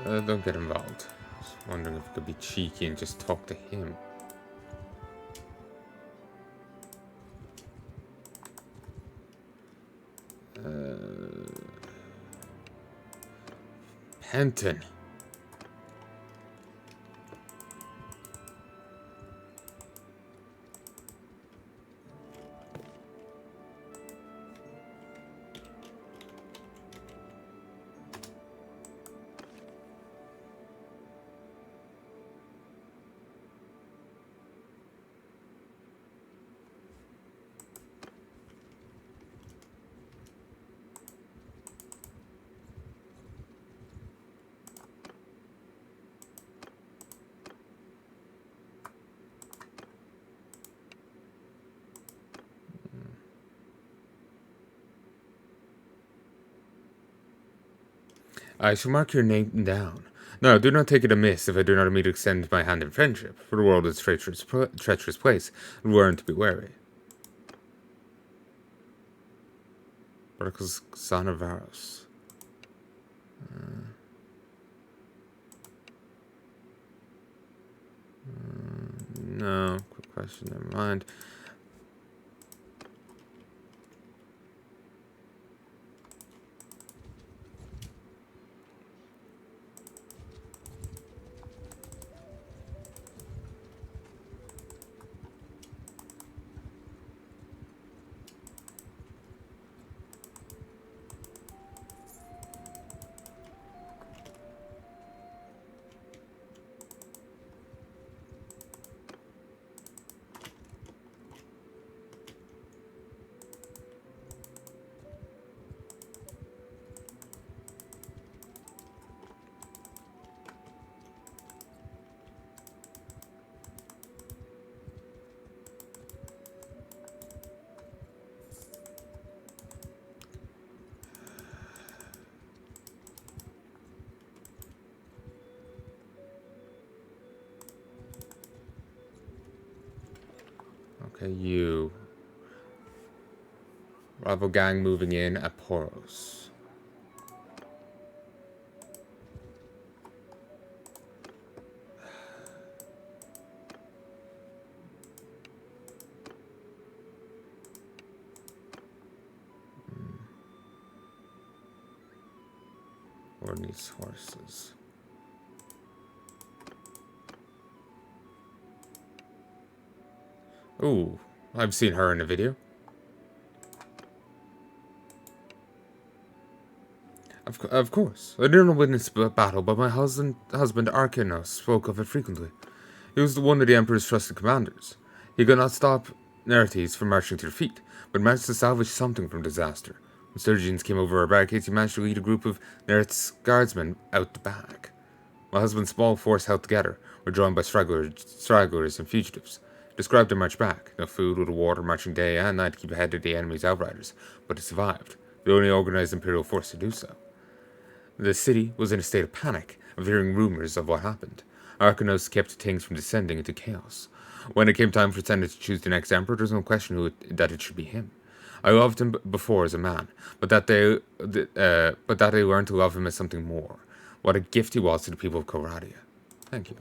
Don't get involved. I was wondering if we could be cheeky and just talk to him. Penton. I shall mark your name down. Now, do not take it amiss if I do not immediately extend my hand in friendship, for the world is a treacherous place, and we are to be wary. Barcos Xanavarus. No, quick question, never mind. Okay, you. Rival gang moving in at Poros. Or needs horses. Ooh, I've seen her in a video. Of course. I did not witness the battle, but my husband Arcanos spoke of it frequently. He was one of the Emperor's trusted commanders. He could not stop Nertes from marching to defeat, but managed to salvage something from disaster. When Sturgians came over our barricades, he managed to lead a group of Nertes guardsmen out the back. My husband's small force held together, were joined by stragglers and fugitives. Described their march back. No food, little water, marching day and night to keep ahead of the enemy's outriders, but it survived. The only organized imperial force to do so. The city was in a state of panic of hearing rumors of what happened. Arcanos kept things from descending into chaos. When it came time for Senate to choose the next emperor, there was no question that it should be him. I loved him before as a man, but that they learned to love him as something more. What a gift he was to the people of Coradia. Thank you.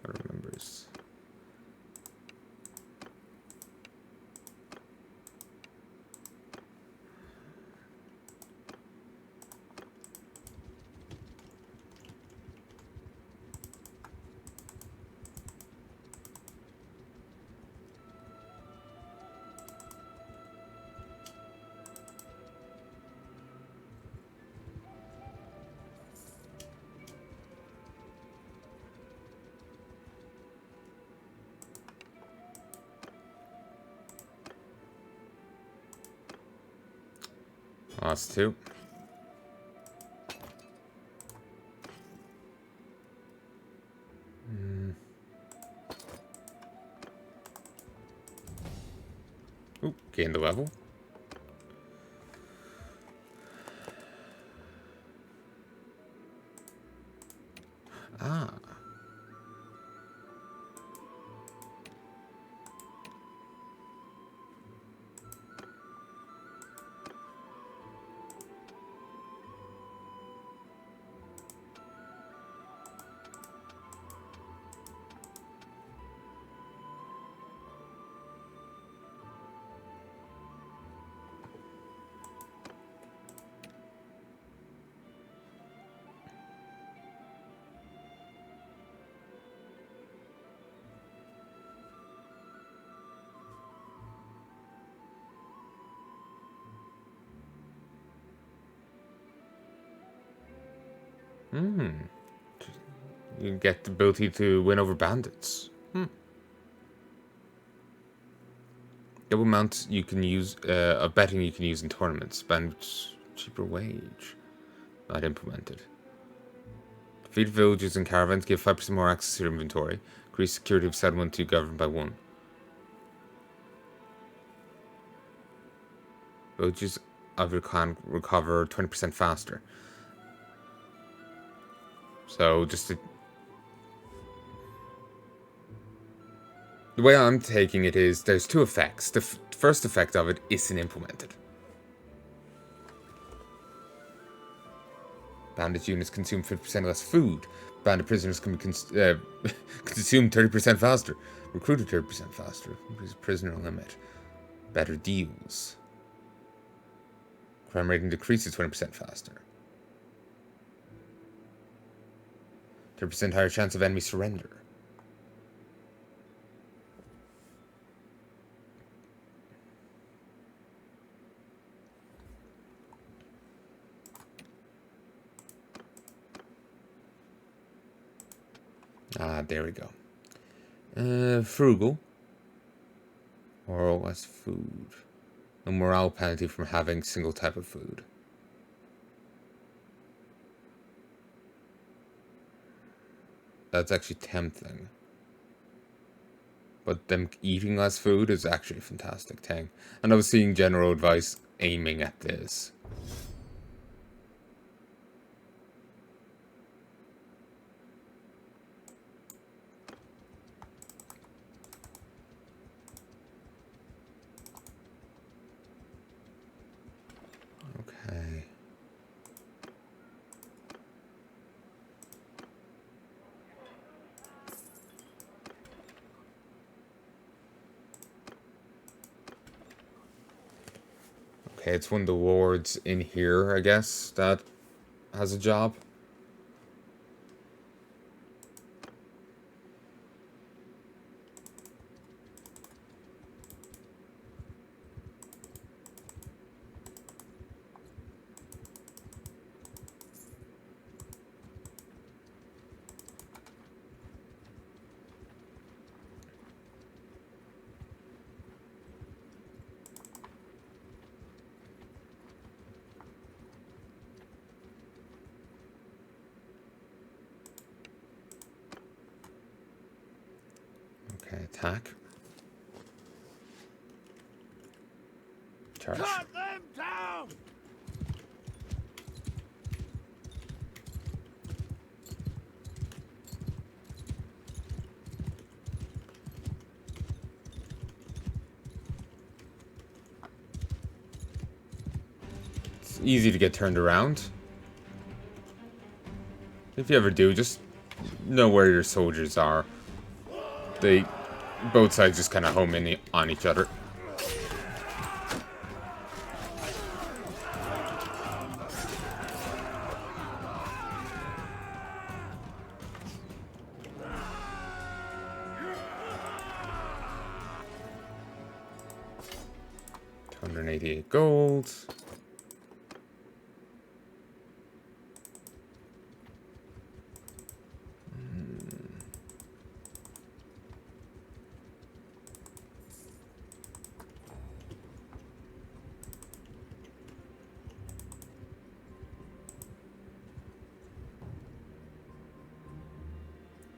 I remember. Lost two. Ooh, gained the level. Ah. You get the ability to win over bandits. Double amount you can use, of betting you can use in tournaments. Bandits cheaper wage. Not implemented. Defeat villages and caravans give 5% more access to your inventory. Increase security of settlement to governed by 1. Villages of your clan recover 20% faster. So just to... The way I'm taking it is there's 2 effects. The first effect of it isn't implemented. Bandit units consume 50% less food. Bandit prisoners can be consumed 30% faster. Recruited 30% faster. Increase prisoner limit. Better deals. Crime rating decreases 20% faster. 30% higher chance of enemy surrender. Ah, there we go. Frugal. Or less food. A morale penalty from having single type of food. That's actually tempting. But them eating less food is actually a fantastic thing. And I was seeing general advice aiming at this. Okay. Okay, it's one of the lords in here, I guess, that has a job. Okay, attack. Charge. Cut them down! It's easy to get turned around. If you ever do, just know where your soldiers are. Both sides just kind of home in on each other. $288 gold.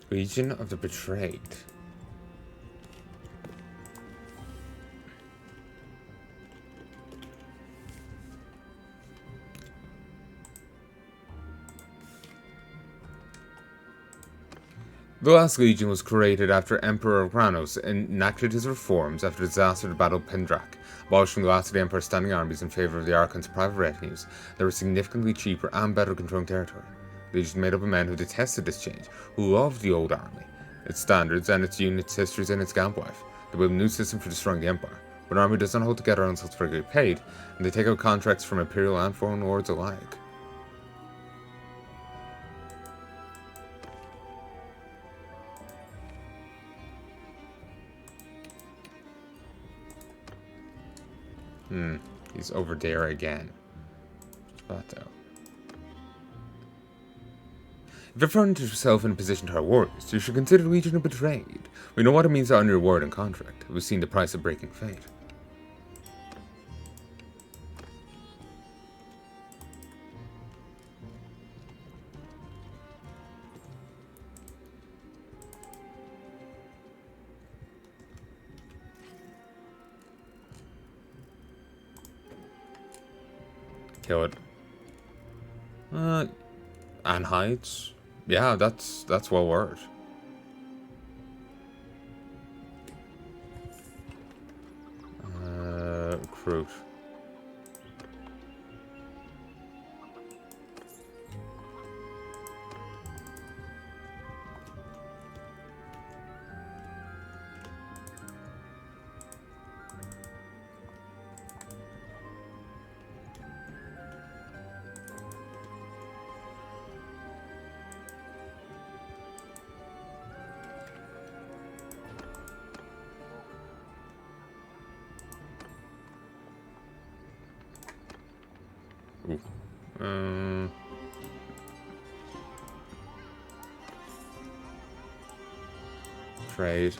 Legion of the Betrayed. The last legion was created after Emperor Kranos enacted his reforms after the disaster of the Battle of Pendrak, abolishing the last of the Empire's standing armies in favour of the Archon's private retinues that were significantly cheaper and better controlling territory. The legion made up of men who detested this change, who loved the old army, its standards and its units, histories and its camp life. They built a new system for destroying the Empire, but an army does not hold together until it's regularly paid, and they take out contracts from imperial and foreign lords alike. He's over there again. Spot out. If you find yourself in a position to hire warriors, you should consider Legion a betrayed. We know what it means to honor your word and contract. We've seen the price of breaking fate. Kill it. And hides. Yeah, that's well worth. Recruit. Ooh. Trade.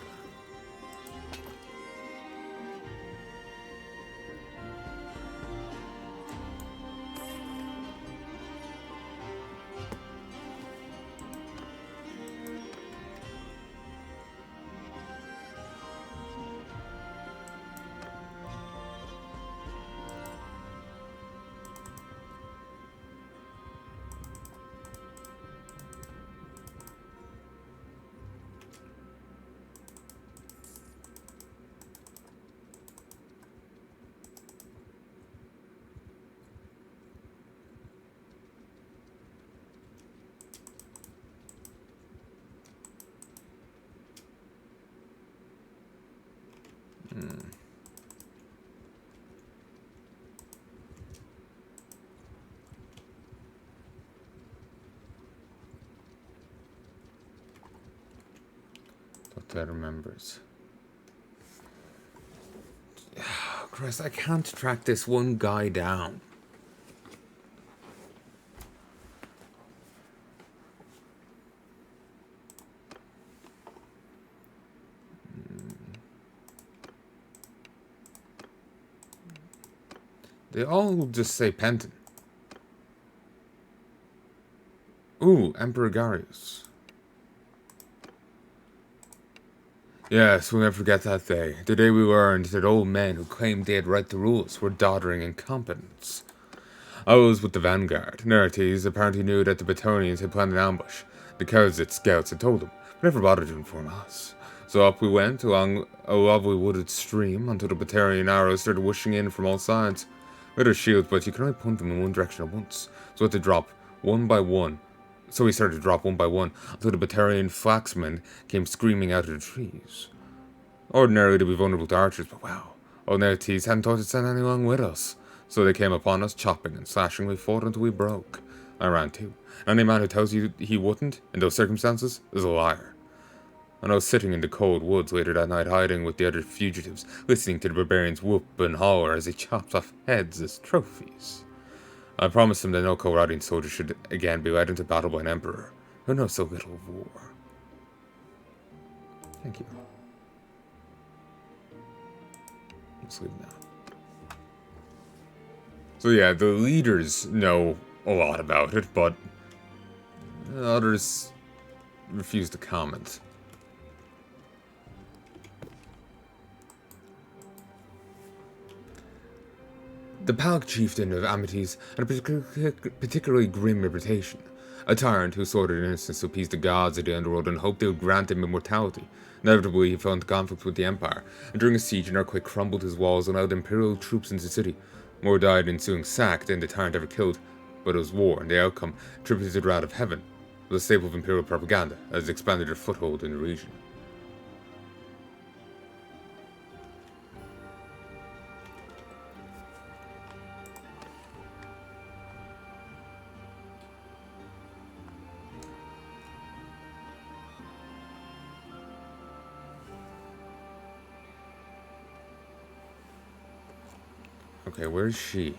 What that remembers. Christ, I can't track this one guy down. They all just say Penton. Ooh, Emperor Garius. Yes, we'll never forget that day. The day we learned that old men who claimed they'd write the rules were doddering incompetents. I was with the vanguard. Nertes apparently knew that the Battonians had planned an ambush. The Kharzit scouts had told them, but never bothered to inform us. So up we went along a lovely wooded stream until the Batarian arrows started whooshing in from all sides. We had our shields, but you can only point them in one direction at once, so we had to drop one by one. So we started to drop one by one until the Batarian flaxmen came screaming out of the trees. Ordinarily they'd be vulnerable to archers, but wow, old Nertes hadn't thought to send anyone with us. So they came upon us, chopping and slashing. We fought until we broke. I ran too. Any man who tells you he wouldn't, in those circumstances, is a liar. And I was sitting in the cold woods later that night, hiding with the other fugitives, listening to the barbarians whoop and holler as they chopped off heads as trophies. I promised them that no Kharadian soldier should again be led into battle by an emperor who knows so little of war. Thank you. Let's leave now. So yeah, the leaders know a lot about it, but others refuse to comment. The Palk chieftain of Amities had a particularly grim reputation. A tyrant who slaughtered innocents to appease the gods of the underworld and hoped they would grant him immortality. Inevitably, he fell into conflict with the Empire, and during a siege, an earthquake crumbled his walls and allowed Imperial troops into the city. More died in ensuing sack than the tyrant ever killed, but it was war, and the outcome, attributed to the wrath of heaven, was a staple of Imperial propaganda as it expanded their foothold in the region. Okay, where's she?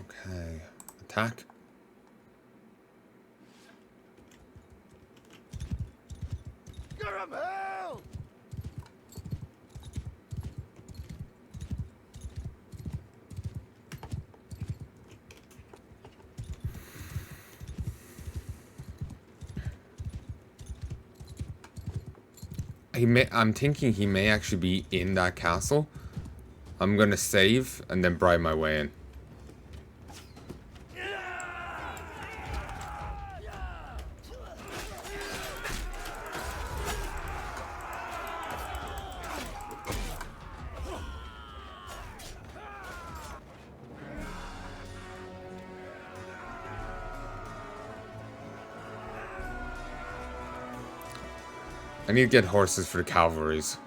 Okay. Attack. Caramel! I'm thinking he may actually be in that castle. I'm gonna save and then bribe my way in. I need to get horses for the cavalries.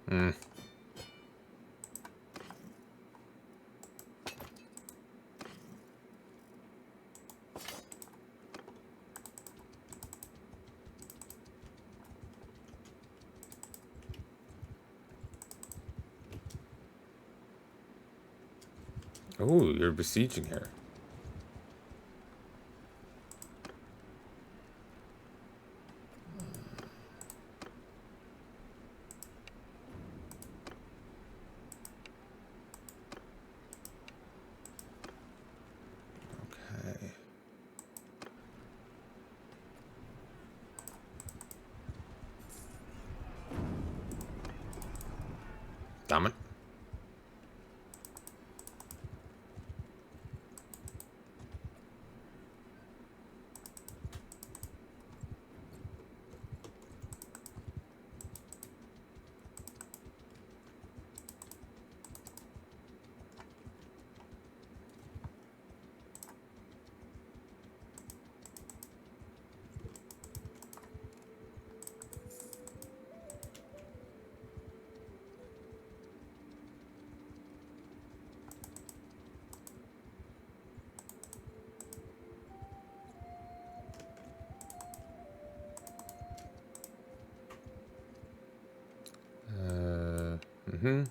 Hmm. Oh, you're besieging her. Okay. Damn it. Mm-hmm.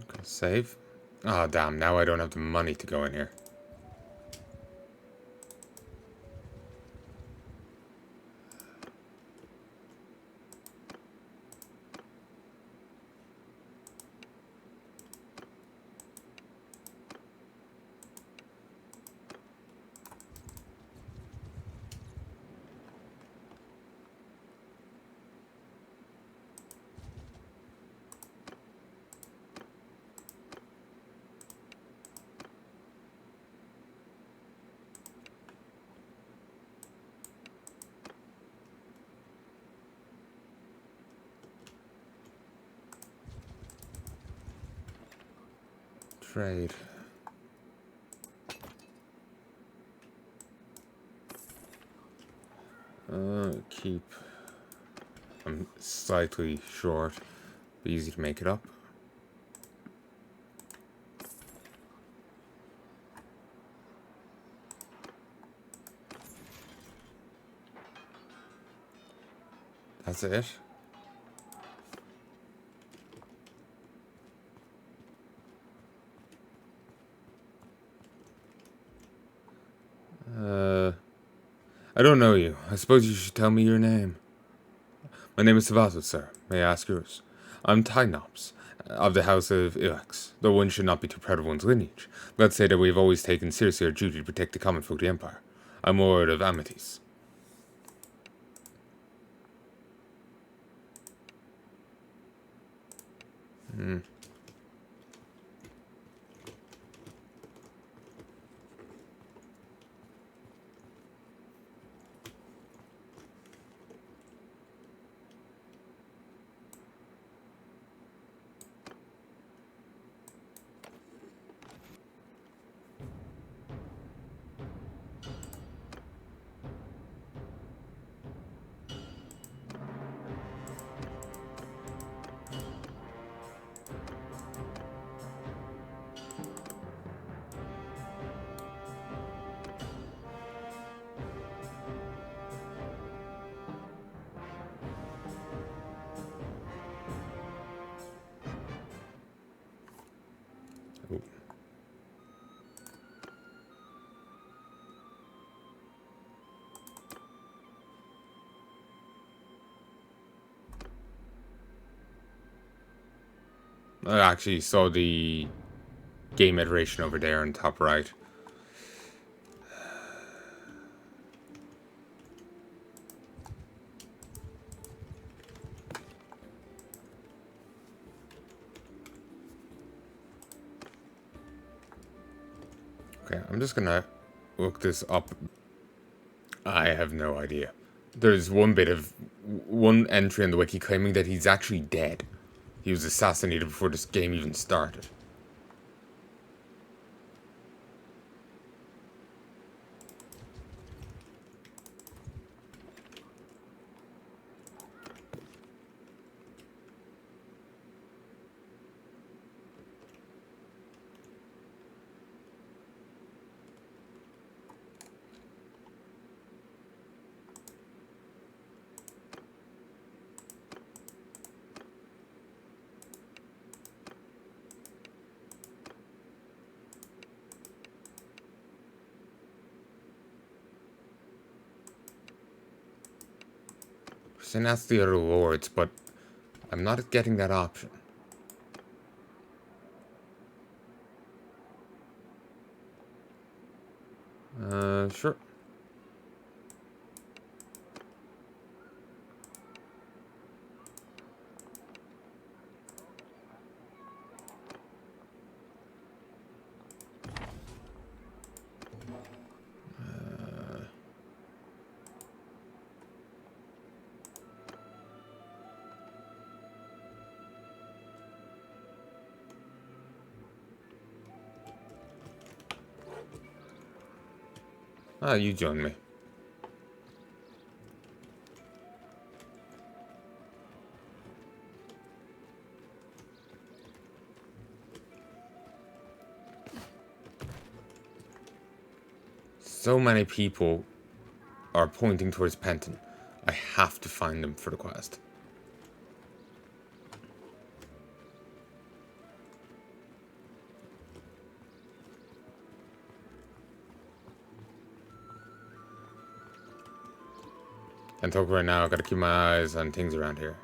Okay, save. Oh, damn. Now I don't have the money to go in here. afraid. Keep. I'm slightly short. Be easy to make it up. That's it. I don't know you. I suppose you should tell me your name. My name is Savato, sir. May I ask yours? I'm Tynops, of the House of Ilex, though one should not be too proud of one's lineage. Let's say that we have always taken seriously our duty to protect the common folk of the Empire. I'm Lord of Amities. I actually saw the game iteration over there on top right. Okay, I'm just gonna look this up. I have no idea. There's one entry on the wiki claiming that he's actually dead. He was assassinated before this game even started. Saying that's the other lords, but I'm not getting that option. Sure. You join me. So many people are pointing towards Penton. I have to find them for the quest. And talk right now, I gotta keep my eyes on things around here.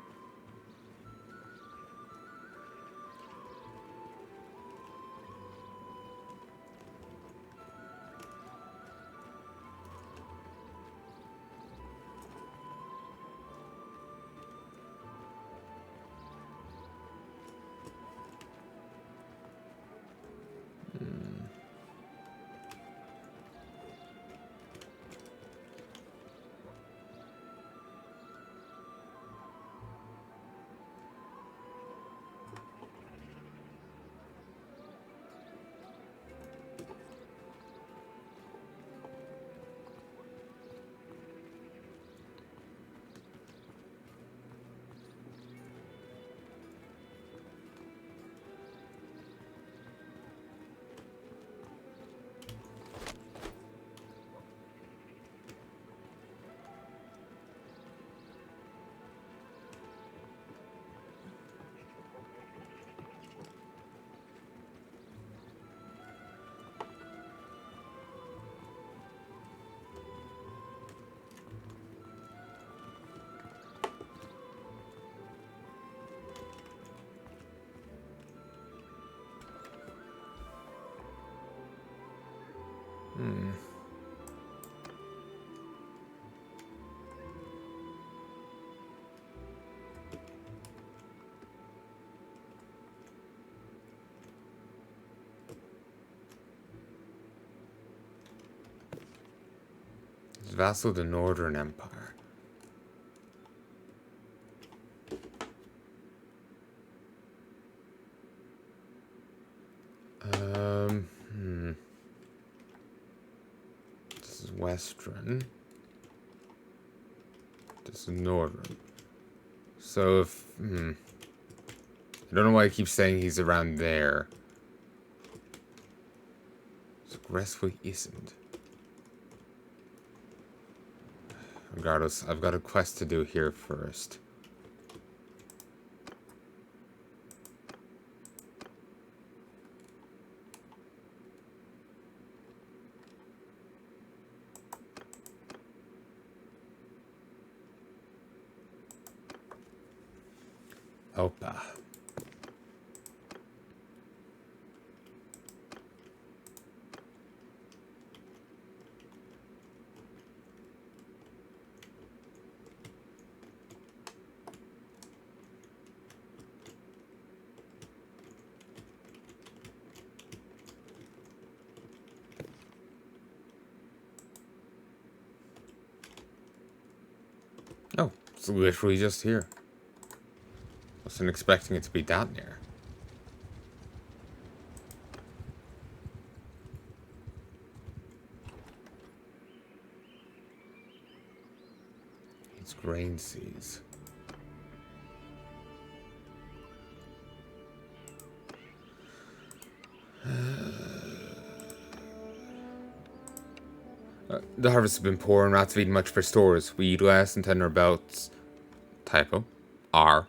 Vassal of the Northern Empire. This is Western. This is Northern. So if, I don't know why I keep saying he's around there. So Gressway isn't. Regardless, I've got a quest to do here first. Opa. Oh, it's literally just here. Wasn't expecting it to be that near. It's grain seeds. The harvest has been poor and rats have eaten much for stores. We eat less and tend our belts. Typo. R.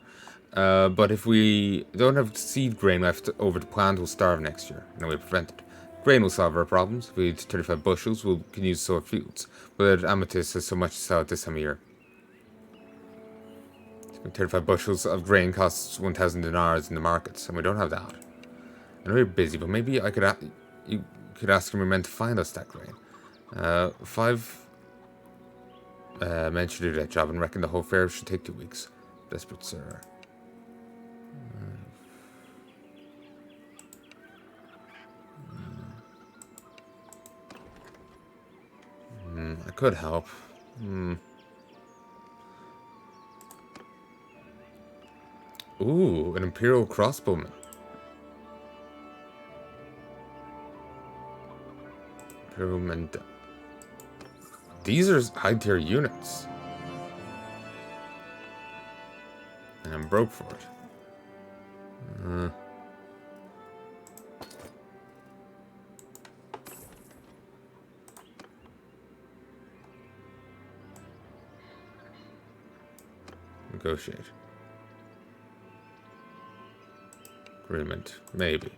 But if we don't have seed grain left over to plant, we'll starve next year. No way to prevent it. Grain will solve our problems. If we eat 35 bushels, we can use sow fields. But Amethyst has so much to sell at this time of year. 35 bushels of grain costs 1,000 dinars in the markets, and we don't have that. I know you're busy, but maybe I could you could ask your men to find us that grain. 5 men should do that job, and reckon the whole fair should take 2 weeks. Desperate sir. I could help. Ooh, an Imperial crossbowman. Imperial men. These are high tier units. And I'm broke for it. Negotiate. Agreement. Maybe.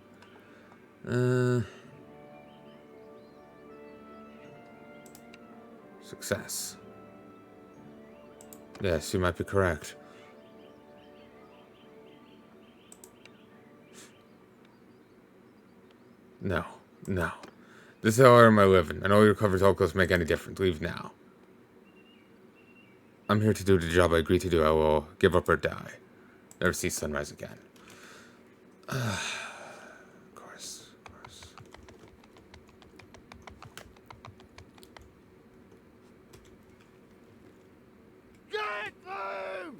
Success. Yes, you might be correct. No. No. This is how I earn my living, and all your cover tokens make any difference. Leave now. I'm here to do the job I agreed to do. I will give up or die. Never see sunrise again. Of course. Get through!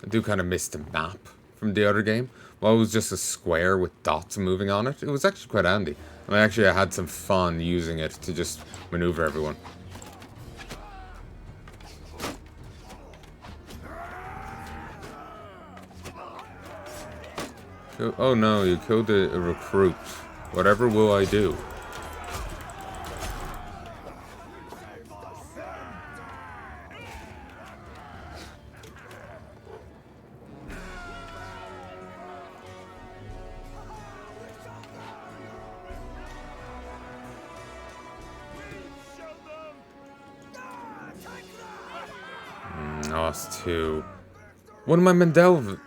I do kind of miss the map from the other game. Well, it was just a square with dots moving on it. It was actually quite handy. And I had some fun using it to just maneuver everyone. Oh no, you killed a recruit. Whatever will I do? Lost 2. What am I Mendel?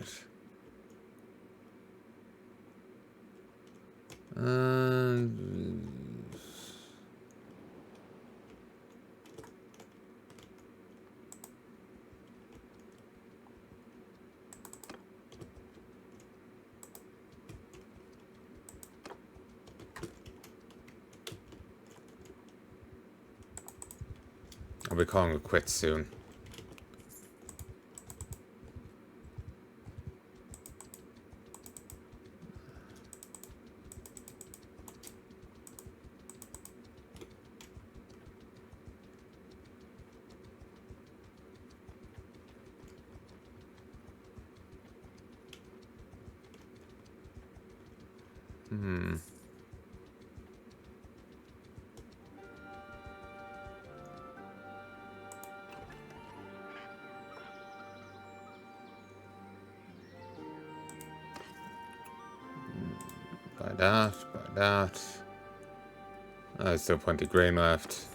Alright. And... I'll be calling it quits soon. Buy that, buy that. There's still plenty of grain left.